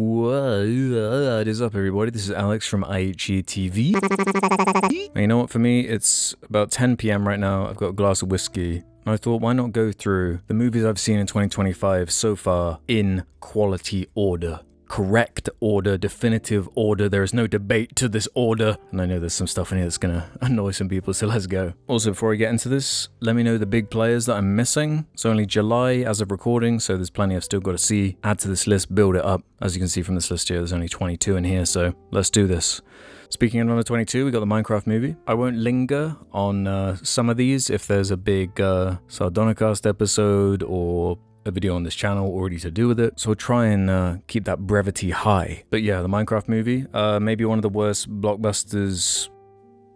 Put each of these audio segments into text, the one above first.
What is up, everybody? This is Alex from IHE TV. And you know what, for me, it's about 10 p.m. right now. I've got a glass of whiskey. And I thought, why not go through the movies I've seen in 2025 so far in quality order. Correct order, definitive order. There is no debate to this order. And I know there's some stuff in here that's gonna annoy some people, so let's go. Also, before I get into this, let me know the big players that I'm missing. It's only July as of recording, so there's plenty I've still got to see. Add to this list, build it up. As you can see from this list here, there's only 22 in here, so let's do this. Speaking of number 22, we got the Minecraft movie. I won't linger on some of these if there's a big Sardonicast episode or a video on this channel already to do with it, so we'll try and keep that brevity high. But yeah, the Minecraft movie, maybe one of the worst blockbusters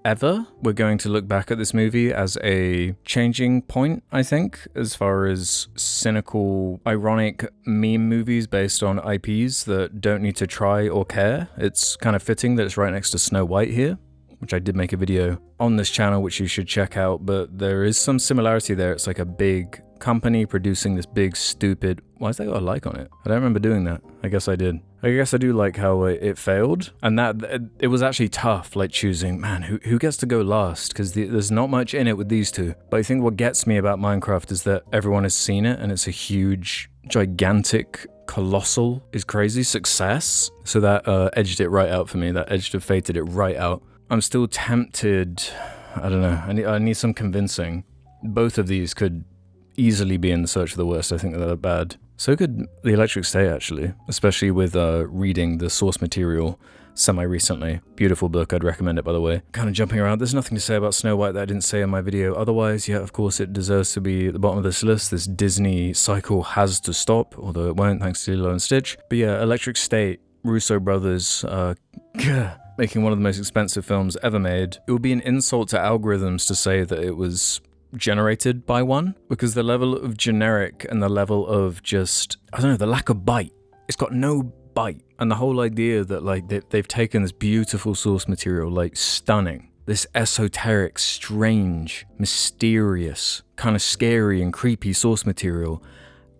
ever. We're going to look back at this movie as a changing point, I think, as far as cynical, ironic meme movies based on IPs that don't need to try or care. It's kind of fitting that it's right next to Snow White here, which I did make a video on this channel, which you should check out, but there is some similarity there. It's like a big company producing this big, stupid... Why has that got a like on it? I don't remember doing that. I guess I did. I guess I do like how it failed, and that it was actually tough, like choosing, man, who gets to go last? Because there's not much in it with these two. But I think what gets me about Minecraft is that everyone has seen it, and it's a huge, gigantic, colossal, is crazy success. So that edged it right out for me. That edged have fated it right out. I'm still tempted. I don't know. I need some convincing. Both of these could easily be in the search for the worst. I think they're bad. So could The Electric State, actually, especially with reading the source material semi-recently. Beautiful book, I'd recommend it, by the way. Kind of jumping around, there's nothing to say about Snow White that I didn't say in my video. Otherwise, yeah, of course, it deserves to be at the bottom of this list. This Disney cycle has to stop, although it won't, thanks to Lilo and Stitch. But yeah, Electric State, Russo brothers, making one of the most expensive films ever made. It would be an insult to algorithms to say that it was generated by one, because the level of generic and the level of just, I don't know, the lack of bite. It's got no bite. And the whole idea that like they've taken this beautiful source material, like stunning, this esoteric, strange, mysterious, kind of scary and creepy source material,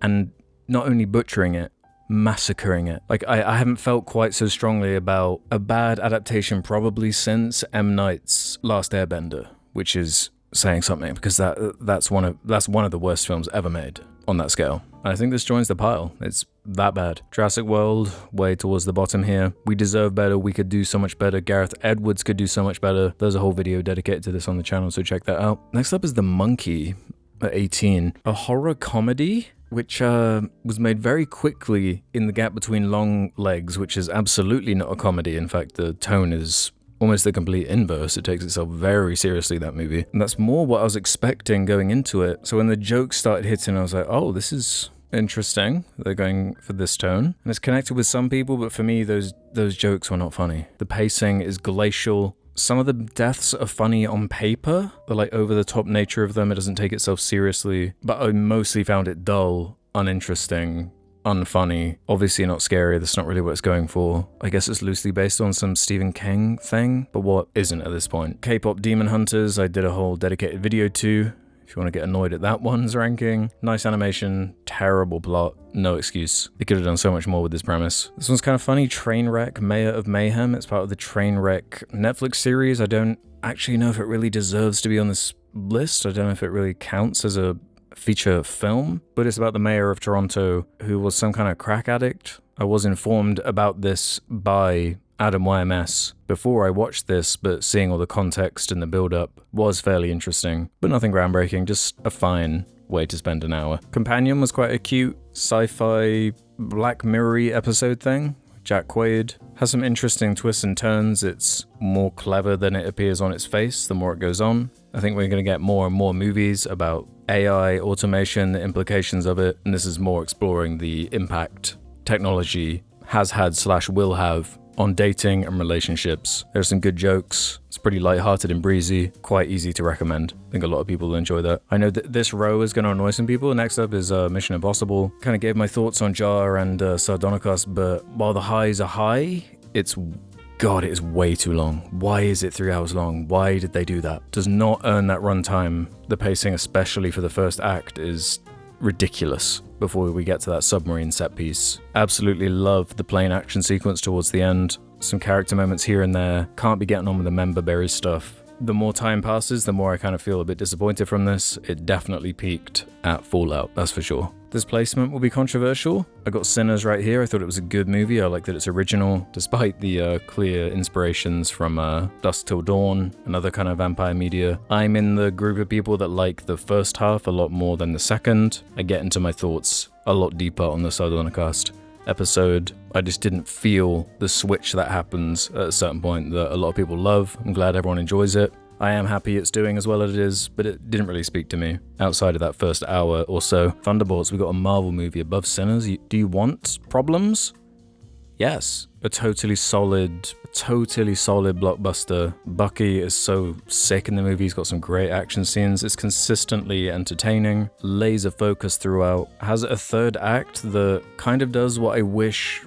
and not only butchering it, massacring it. Like I haven't felt quite so strongly about a bad adaptation probably since M. Night's Last Airbender, which is saying something, because that's one of the worst films ever made on that scale. And I think this joins the pile. It's that bad. Jurassic World, way towards the bottom here. We deserve better. We could do so much better. Gareth Edwards could do so much better. There's a whole video dedicated to this on the channel, so check that out. Next up is The Monkey at 18. A horror comedy, which was made very quickly in the gap between Long Legs, which is absolutely not a comedy. In fact, the tone is almost the complete inverse. It takes itself very seriously, that movie. And that's more what I was expecting going into it. So when the jokes started hitting, I was like, oh, this is interesting. They're going for this tone. And it's connected with some people, but for me, those jokes were not funny. The pacing is glacial. Some of the deaths are funny on paper. The like over-the-top nature of them, it doesn't take itself seriously. But I mostly found it dull, uninteresting, unfunny, obviously not scary. That's not really what it's going for. I guess it's loosely based on some Stephen King thing, but what isn't at this point? K-pop Demon Hunters, I did a whole dedicated video to, if you want to get annoyed at that one's ranking. Nice animation, terrible plot, no excuse. They could have done so much more with this premise. This one's kind of funny, Trainwreck, Mayor of Mayhem. It's part of the Trainwreck Netflix series. I don't actually know if it really deserves to be on this list. I don't know if it really counts as a feature film, but it's about the mayor of Toronto who was some kind of crack addict. I was informed about this by Adam YMS before I watched this, but seeing all the context and the build-up was fairly interesting, but nothing groundbreaking, just a fine way to spend an hour. Companion was quite a cute sci-fi Black Mirror-y episode thing. Jack Quaid has some interesting twists and turns. It's more clever than it appears on its face the more it goes on. I think we're going to get more and more movies about AI, automation, the implications of it, and this is more exploring the impact technology has had / will have on dating and relationships. There's some good jokes. It's pretty lighthearted and breezy, quite easy to recommend. I think a lot of people will enjoy that. I know that this row is going to annoy some people. Next up is Mission Impossible. Kind of gave my thoughts on Jar and Sardonicast, but while the highs are high, God, it is way too long. Why is it 3 hours long? Why did they do that? Does not earn that runtime. The pacing, especially for the first act, is ridiculous before we get to that submarine set piece. Absolutely love the plane action sequence towards the end. Some character moments here and there. Can't be getting on with the member berry stuff. The more time passes, the more I kind of feel a bit disappointed from this. It definitely peaked at Fallout, that's for sure. This placement will be controversial. I got Sinners right here. I thought it was a good movie. I like that it's original, despite the clear inspirations from Dusk Till Dawn and other kind of vampire media. I'm in the group of people that like the first half a lot more than the second. I get into my thoughts a lot deeper on the Sardonicast episode. I just didn't feel the switch that happens at a certain point that a lot of people love. I'm glad everyone enjoys it. I am happy it's doing as well as it is, but it didn't really speak to me outside of that first hour or so. Thunderbolts, we got a Marvel movie above Sinners. Do you want problems? Yes. A totally solid blockbuster. Bucky is so sick in the movie. He's got some great action scenes. It's consistently entertaining, laser focused throughout. Has a third act that kind of does what I wish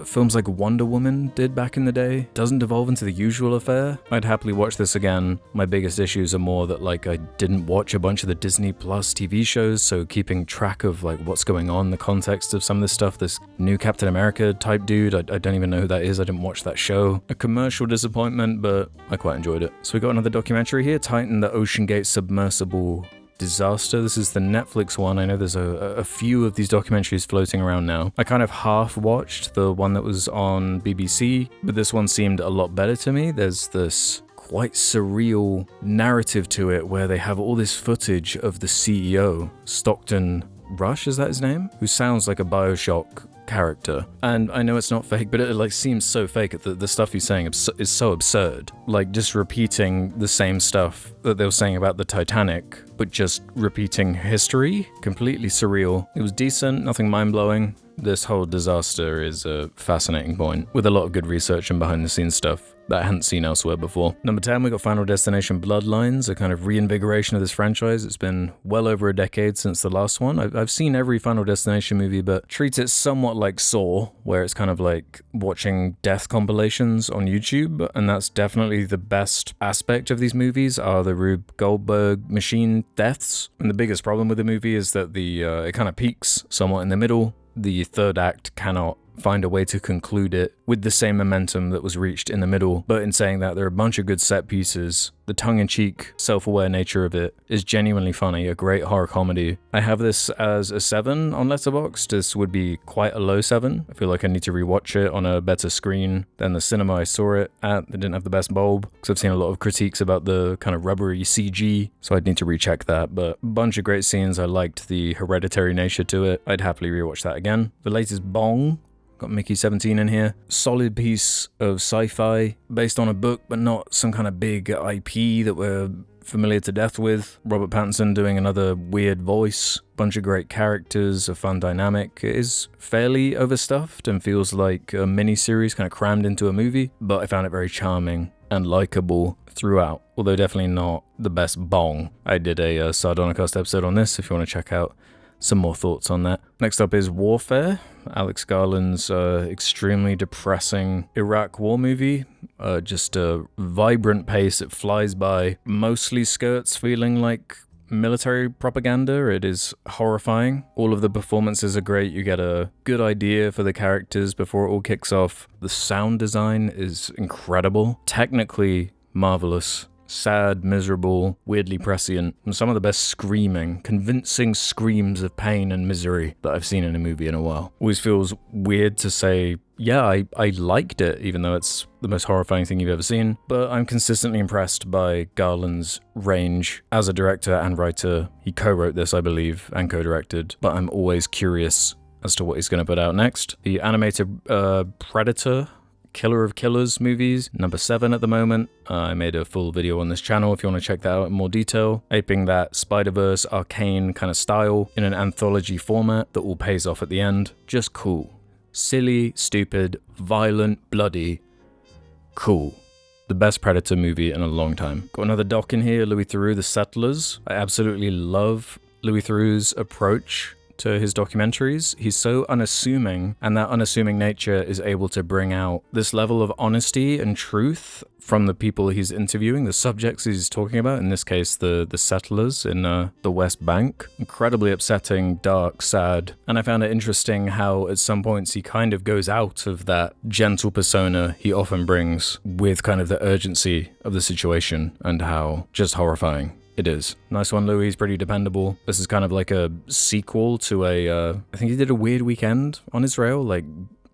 films like Wonder Woman did back in the day. Doesn't devolve into the usual affair. I'd happily watch this again. My biggest issues are more that like I didn't watch a bunch of the Disney Plus TV shows, so keeping track of like what's going on, the context of some of this stuff. This new Captain America type dude, I don't even know who that is. I didn't watch that show. A commercial disappointment, but I quite enjoyed it. So we got another documentary here, Titan, the Ocean Gate Submersible Disaster. This is the Netflix one. I know there's a few of these documentaries floating around now. I kind of half watched the one that was on BBC, but this one seemed a lot better to me. There's this quite surreal narrative to it where they have all this footage of the CEO, Stockton Rush, is that his name? Who sounds like a BioShock character. And I know it's not fake, but it like seems so fake. The stuff he's saying is so absurd. Like just repeating the same stuff that they were saying about the Titanic, but just repeating history. Completely surreal. It was decent, nothing mind-blowing. This whole disaster is a fascinating point, with a lot of good research and behind-the-scenes stuff that I hadn't seen elsewhere before. Number 10, we got Final Destination Bloodlines, a kind of reinvigoration of this franchise. It's been well over a decade since the last one. I've seen every Final Destination movie, but treats it somewhat like Saw, where it's kind of like watching death compilations on YouTube, and that's definitely the best aspect of these movies, are the Rube Goldberg machine deaths. And the biggest problem with the movie is that it kind of peaks somewhat in the middle. The third act cannot find a way to conclude it with the same momentum that was reached in the middle. But in saying that, there are a bunch of good set pieces. The tongue-in-cheek, self-aware nature of it is genuinely funny, a great horror comedy. I have this as a 7 on Letterboxd. This would be quite a low 7. I feel like I need to rewatch it on a better screen than the cinema I saw it at. They didn't have the best bulb, because I've seen a lot of critiques about the kind of rubbery CG, so I'd need to recheck that. But a bunch of great scenes. I liked the hereditary nature to it. I'd happily rewatch that again. The latest Bong, got Mickey 17 in here. Solid piece of sci-fi based on a book, but not some kind of big IP that we're familiar to death with. Robert Pattinson doing another weird voice. Bunch of great characters, a fun dynamic. It is fairly overstuffed and feels like a mini-series kind of crammed into a movie, but I found it very charming and likable throughout, although definitely not the best Bong. I did a Sardonicast episode on this if you want to check out some more thoughts on that. Next up is Warfare, Alex Garland's extremely depressing Iraq war movie. Just a vibrant pace, it flies by. Mostly skirts feeling like military propaganda. It is horrifying. All of the performances are great. You get a good idea for the characters before it all kicks off. The sound design is incredible. Technically marvelous. Sad, miserable, weirdly prescient, and some of the best screaming, convincing screams of pain and misery that I've seen in a movie in a while. Always feels weird to say, yeah, I liked it, even though it's the most horrifying thing you've ever seen, but I'm consistently impressed by Garland's range as a director and writer. He co-wrote this, I believe, and co-directed, but I'm always curious as to what he's going to put out next. The animated Predator, Killer of Killers movies, number 7 at the moment. I made a full video on this channel if you want to check that out in more detail, aping that Spider-Verse arcane kind of style in an anthology format that all pays off at the end. Just cool. Silly, stupid, violent, bloody, cool. The best Predator movie in a long time. Got another doc in here, Louis Theroux, The Settlers. I absolutely love Louis Theroux's approach to his documentaries. He's so unassuming, and that unassuming nature is able to bring out this level of honesty and truth from the people he's interviewing, the subjects he's talking about, in this case, the settlers in the West Bank. Incredibly upsetting, dark, sad. And I found it interesting how at some points he kind of goes out of that gentle persona he often brings with kind of the urgency of the situation and how just horrifying it is. Nice one, Louis. He's pretty dependable. This is kind of like a sequel to I think he did a Weird Weekend on Israel, like,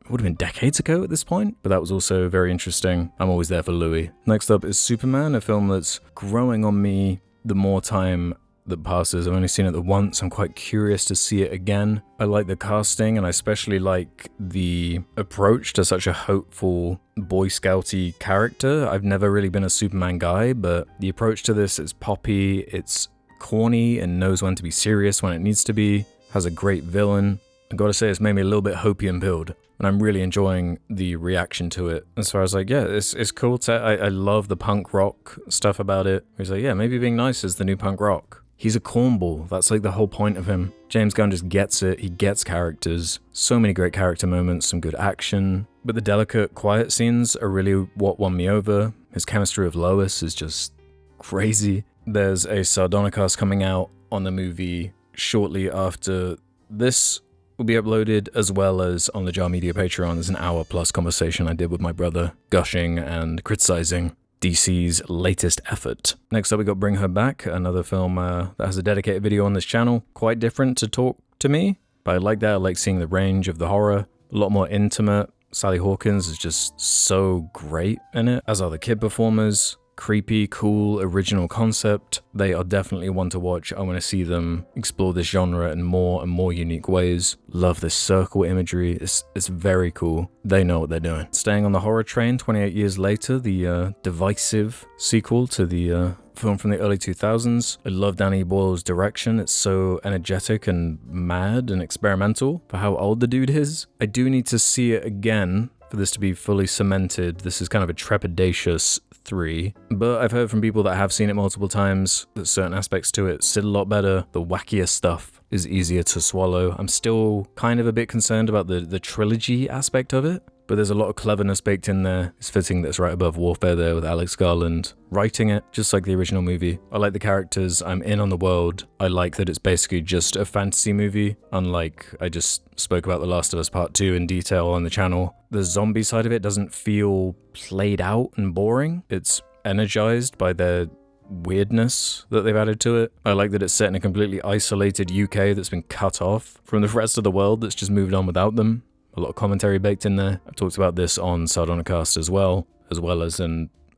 it would have been decades ago at this point, but that was also very interesting. I'm always there for Louis. Next up is Superman, a film that's growing on me the more time that passes. I've only seen it the once. I'm quite curious to see it again. I like the casting, and I especially like the approach to such a hopeful Boy Scouty character. I've never really been a Superman guy, but the approach to this is poppy, it's corny, and knows when to be serious when it needs to be. Has a great villain. I gotta say, it's made me a little bit hopium-pilled, and I'm really enjoying the reaction to it. As far as like, yeah, it's cool. I love the punk rock stuff about it. He's like, yeah, maybe being nice is the new punk rock. He's a cornball. That's like the whole point of him. James Gunn just gets it. He gets characters. So many great character moments, some good action. But the delicate, quiet scenes are really what won me over. His chemistry with Lois is just crazy. There's a Sardonicast coming out on the movie shortly after this will be uploaded, as well as on the Jar Media Patreon. There's an hour-plus conversation I did with my brother, gushing and criticizing DC's latest effort. Next up, we got Bring Her Back, another film that has a dedicated video on this channel. Quite different to talk to me, but I like that. I like seeing the range of the horror. A lot more intimate. Sally Hawkins is just so great in it, as are the kid performers. Creepy, cool, original concept. They are definitely one to watch. I want to see them explore this genre in more and more unique ways. Love this circle imagery. It's very cool. They know what they're doing. Staying on the horror train, 28 years later, the divisive sequel to the film from the early 2000s. I love Danny Boyle's direction. It's so energetic and mad and experimental for how old the dude is. I do need to see it again for this to be fully cemented. This is kind of a trepidatious 3, but I've heard from people that have seen it multiple times that certain aspects to it sit a lot better. The wackier stuff is easier to swallow. I'm still kind of a bit concerned about the trilogy aspect of it, but there's a lot of cleverness baked in there. It's fitting that it's right above Warfare there with Alex Garland writing it, just like the original movie. I like the characters. I'm in on the world. I like that it's basically just a fantasy movie, unlike I just spoke about The Last of Us Part 2 in detail on the channel. The zombie side of it doesn't feel played out and boring. It's energized by their weirdness that they've added to it. I like that it's set in a completely isolated UK that's been cut off from the rest of the world that's just moved on without them. A lot of commentary baked in there. I've talked about this on Sardonicast as well as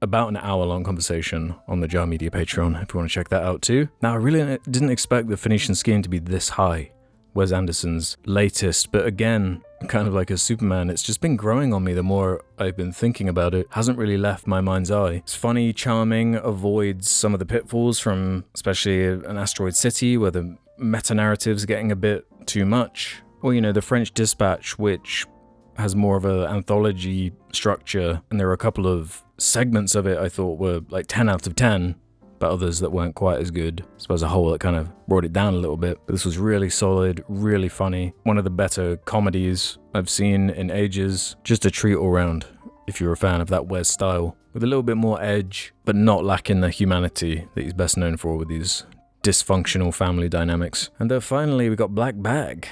about an hour-long conversation on the Jar Media Patreon, if you want to check that out too. Now, I really didn't expect the Phoenician Scheme to be this high. Wes Anderson's latest, but again, kind of like a Superman, it's just been growing on me the more I've been thinking about it. Hasn't really left my mind's eye. It's funny, charming, avoids some of the pitfalls from especially an Asteroid City, where the meta-narrative's getting a bit too much. Or, you know, the French Dispatch, which has more of an anthology structure, and there were a couple of segments of it I thought were like 10 out of 10, but others that weren't quite as good. I suppose a whole that kind of brought it down a little bit. But this was really solid, really funny. One of the better comedies I've seen in ages. Just a treat all round, if you're a fan of that Wes style. With a little bit more edge, but not lacking the humanity that he's best known for with these dysfunctional family dynamics. And then finally, we got Black Bag.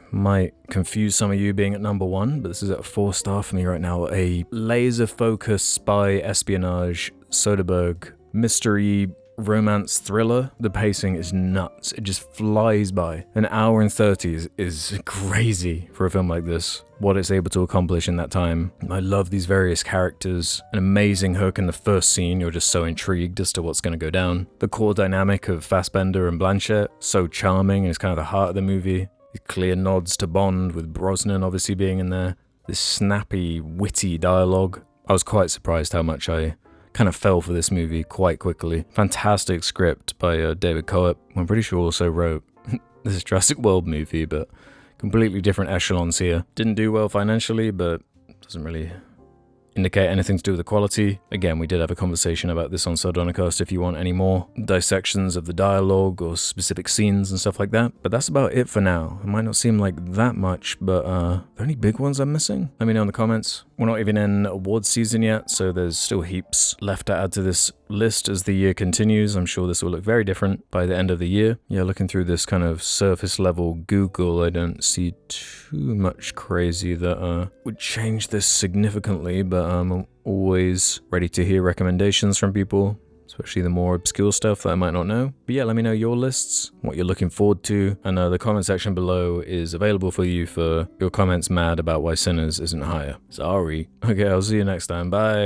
Might confuse some of you being at number 1, but this is at a 4-star for me right now. A laser-focused spy espionage Soderbergh mystery romance thriller. The pacing is nuts. It just flies by. An hour and 30 is crazy for a film like this. What it's able to accomplish in that time. I love these various characters. An amazing hook in the first scene. You're just so intrigued as to what's going to go down. The core dynamic of Fassbender and Blanchett, so charming, and it's kind of the heart of the movie. Clear nods to Bond, with Brosnan obviously being in there. This snappy, witty dialogue. I was quite surprised how much I kind of fell for this movie quite quickly. Fantastic script by David Coep, who I'm pretty sure also wrote this Jurassic World movie, but completely different echelons here. Didn't do well financially, but doesn't really indicate anything to do with the quality. Again, we did have a conversation about this on Sardonicast if you want any more dissections of the dialogue or specific scenes and stuff like that. But that's about it for now. It might not seem like that much, but are there any big ones I'm missing? Let me know in the comments. We're not even in awards season yet, so there's still heaps left to add to this list as the year continues. I'm sure this will look very different by the end of the year. Yeah, looking through this kind of surface level Google, I don't see too much crazy that would change this significantly, but I'm always ready to hear recommendations from people, especially the more obscure stuff that I might not know. But yeah, let me know your lists, what you're looking forward to, and the comment section below is available for you for your comments mad about why Sinners isn't higher. Sorry. Okay, I'll see you next time. Bye.